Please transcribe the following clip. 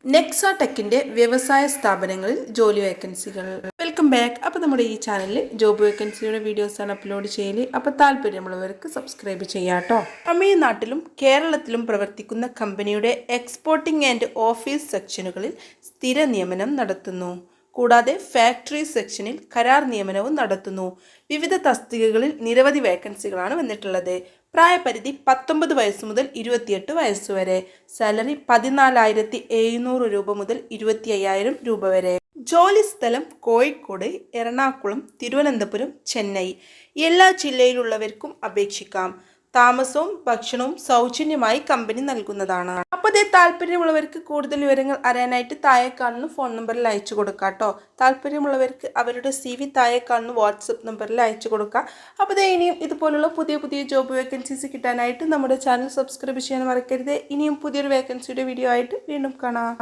നെക്സ ടെക്കിൻ്റെ വ്യവസായ സ്ഥാപനങ്ങളിൽ ജോലി വേക്കൻസികൾ. Welcome back. അപ്പോൾ നമ്മുടെ ഈ ചാനലിൽ ജോബ് വേക്കൻസിയുടെ വീഡിയോസാണ് അപ്ലോഡ് ചെയ്യല്. അപ്പോൾ താല്പര്യമുള്ളവർക്ക് സബ്സ്ക്രൈബ് ചെയ്യാം കേട്ടോ. തമിഴ്നാട്ടിലും കേരളത്തിലും പ്രവർത്തിക്കുന്ന കമ്പനിയുടെ എക്സ്പോർട്ടിംഗ് ആൻഡ് ഓഫീസ് സെക്ഷനുകളിൽ സ്ഥിര നിയമനം നടത്തുന്നു. കൂടാതെ ഫാക്ടറി സെക്ഷനിൽ കരാർ നിയമനവും നടത്തുന്നു. വിവിധ തസ്തികകളിൽ നിരവധി വേക്കൻസികളാണ് വന്നിട്ടുള്ളത്. പ്രായപരിധി 19 വയസ്സ് മുതൽ 28 വയസ്സ് വരെ. സാലറി 14,700 രൂപ മുതൽ 25,000 രൂപ വരെ. ജോലി സ്ഥലം കോഴിക്കോട്, എറണാകുളം, തിരുവനന്തപുരം, ചെന്നൈ. എല്ലാ ജില്ലയിലുള്ളവർക്കും അപേക്ഷിക്കാം. താമസവും ഭക്ഷണവും സൗജന്യമായി കമ്പനി നൽകുന്നതാണ്. അപ്പോൾ അതേ താല്പര്യമുള്ളവർക്ക് കൂടുതൽ വിവരങ്ങൾ അറിയാനായിട്ട് താഴെ കാണുന്ന ഫോൺ നമ്പറിൽ അയച്ചു കൊടുക്കാം കേട്ടോ. താല്പര്യമുള്ളവർക്ക് അവരുടെ CV താഴെ കാണുന്ന വാട്സപ്പ് നമ്പറിൽ അയച്ചു കൊടുക്കാം. അപ്പോൾ അതേ ഇനിയും ഇതുപോലുള്ള പുതിയ പുതിയ ജോബ് വേക്കൻസീസ് കിട്ടാനായിട്ട് നമ്മുടെ ചാനൽ സബ്സ്ക്രൈബ് ചെയ്യാൻ മറക്കരുത്. ഇനിയും പുതിയൊരു വേക്കൻസിയുടെ വീഡിയോ ആയിട്ട് വീണ്ടും കാണാം.